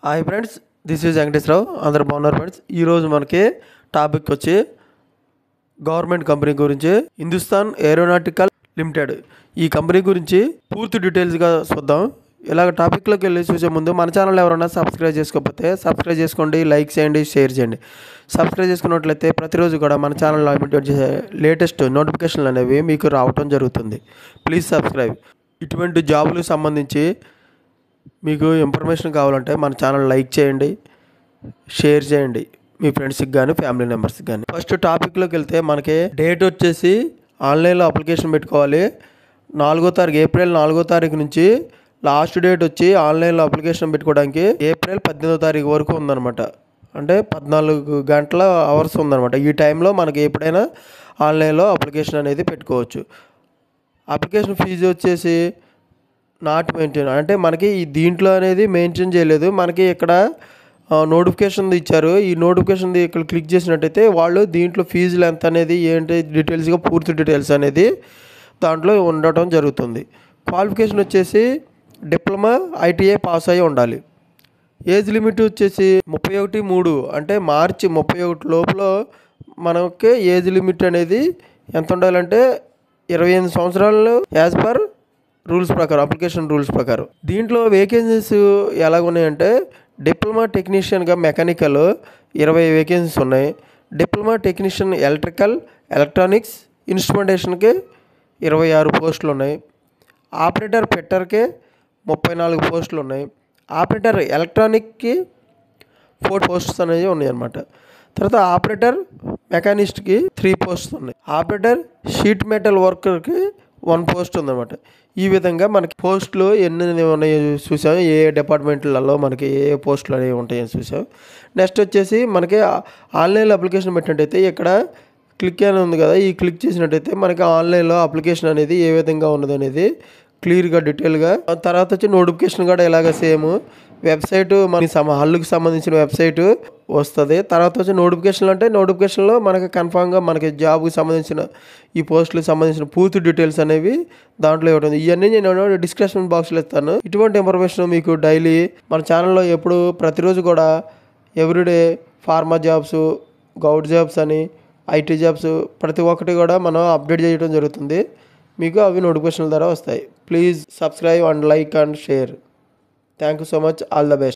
Hi friends, this is Venkateswararao. అందరు బాగున్నారు friends. ఈరోజు మనకి టాపిక్ వచ్చి గవర్నమెంట్ కంపెనీ గురించి, హిందుస్థాన్ ఏరోనాటికల్ లిమిటెడ్. ఈ కంపెనీ గురించి పూర్తి డీటెయిల్స్గా చూద్దాం. ఇలాగ టాపిక్లోకి వెళ్ళి చూసే ముందు మన ఛానల్ ఎవరైనా సబ్స్క్రైబ్ చేసుకోకపోతే సబ్స్క్రైబ్ చేసుకోండి, లైక్ చేయండి, షేర్ చేయండి. సబ్స్క్రైబ్ చేసుకున్నట్లయితే ప్రతిరోజు కూడా మన ఛానల్లో అప్డేట్ చేసే లేటెస్ట్ నోటిఫికేషన్లు అనేవి మీకు రావటం జరుగుతుంది. Please subscribe. ఇటువంటి జాబులకు సంబంధించి మీకు ఇన్ఫర్మేషన్ కావాలంటే మన ఛానల్ లైక్ చేయండి, షేర్ చేయండి మీ ఫ్రెండ్స్కి కానీ ఫ్యామిలీ మెంబర్స్కి కానీ. ఫస్ట్ టాపిక్లోకి వెళ్తే మనకి డేట్ వచ్చేసి ఆన్లైన్లో అప్లికేషన్ పెట్టుకోవాలి. ఏప్రిల్ 4వ తారీఖు నుంచి లాస్ట్ డేట్ వచ్చి ఆన్లైన్లో అప్లికేషన్ పెట్టుకోవడానికి ఏప్రిల్ 18వ తారీఖు వరకు ఉందన్నమాట. అంటే 14 గంటల అవర్స్ ఉందన్నమాట. ఈ టైంలో మనకి ఎప్పుడైనా ఆన్లైన్లో అప్లికేషన్ అనేది పెట్టుకోవచ్చు. అప్లికేషన్ ఫీజు వచ్చేసి నాట్ మెయింటైన్, అంటే మనకి ఈ దీంట్లో అనేది మెన్షన్ చేయలేదు. మనకి ఇక్కడ నోటిఫికేషన్ ఇచ్చారు. ఈ నోటిఫికేషన్ ఇక్కడ క్లిక్ చేసినట్టయితే వాళ్ళు దీంట్లో ఫీజులు ఎంత అనేది ఏంటి డీటెయిల్స్గా పూర్తి డీటెయిల్స్ అనేది దాంట్లో ఉండటం జరుగుతుంది. క్వాలిఫికేషన్ వచ్చేసి డిప్లొమా ఐటీఐ పాస్ అయ్యి ఉండాలి. ఏజ్ లిమిట్ వచ్చేసి 31/3, అంటే మార్చి 31 లోపల మనకి ఏజ్ లిమిట్ అనేది ఎంత ఉండాలంటే 28 సంవత్సరాలు యాజ్ పర్ రూల్స్ ప్రకారం, అప్లికేషన్ రూల్స్ ప్రకారం. దీంట్లో వేకెన్సీస్ ఎలాగ ఉన్నాయంటే డిప్లొమా టెక్నీషియన్గా మెకానికల్ 20 వేకెన్సీస్ ఉన్నాయి. డిప్లొమా టెక్నీషియన్ ఎలక్ట్రానిక్స్ ఇన్స్ట్రుమెంటేషన్కి 26 పోస్టులు ఉన్నాయి. ఆపరేటర్ ఫిట్టర్కి 34 పోస్టులు ఉన్నాయి. ఆపరేటర్ ఎలక్ట్రానిక్కి 4 పోస్ట్స్ అనేవి ఉన్నాయి అన్నమాట. తర్వాత ఆపరేటర్ మెకానిస్ట్కి 3 పోస్ట్స్ ఉన్నాయి. ఆపరేటర్ షీట్ మెటల్ వర్కర్కి 1 పోస్ట్ ఉందన్నమాట. ఈ విధంగా మనకి పోస్టులు ఎన్ని ఉన్నాయో చూసాం, ఏ డిపార్ట్మెంట్లలో మనకి ఏ పోస్టులు అనేవి ఉంటాయో చూసాం. నెక్స్ట్ వచ్చేసి మనకి ఆన్లైన్లో అప్లికేషన్ పెట్టినట్టయితే ఇక్కడ క్లిక్ అని ఉంది కదా, ఈ క్లిక్ చేసినట్టయితే మనకి ఆన్లైన్లో అప్లికేషన్ అనేది ఏ విధంగా ఉన్నది అనేది క్లియర్గా డీటెయిల్గా. తర్వాత వచ్చి నోటిఫికేషన్ కూడా ఇలాగ సేమ్ వెబ్సైట్ మనకి హల్లుకి సంబంధించిన వెబ్సైట్ వస్తుంది. తర్వాత వచ్చి నోటిఫికేషన్లు అంటే నోటిఫికేషన్లో మనకి కన్ఫామ్గా మనకి జాబ్కి సంబంధించిన ఈ పోస్టులకు సంబంధించిన పూర్తి డీటెయిల్స్ అనేవి దాంట్లో ఇవ్వడం. ఇవన్నీ నేను డిస్క్రిప్షన్ బాక్స్లో ఇస్తాను. ఇటువంటి ఇన్ఫర్మేషన్ మీకు డైలీ మన ఛానల్లో ఎప్పుడు ప్రతిరోజు కూడా everyday pharma jobs, govt jobs అని, ఐటీ జాబ్స్ ప్రతి ఒక్కటి కూడా మనం అప్డేట్ చేయడం జరుగుతుంది. మీకు అవి నోటిఫికేషన్ల ద్వారా వస్తాయి. Please subscribe and like and share. Thank you so much. All the best.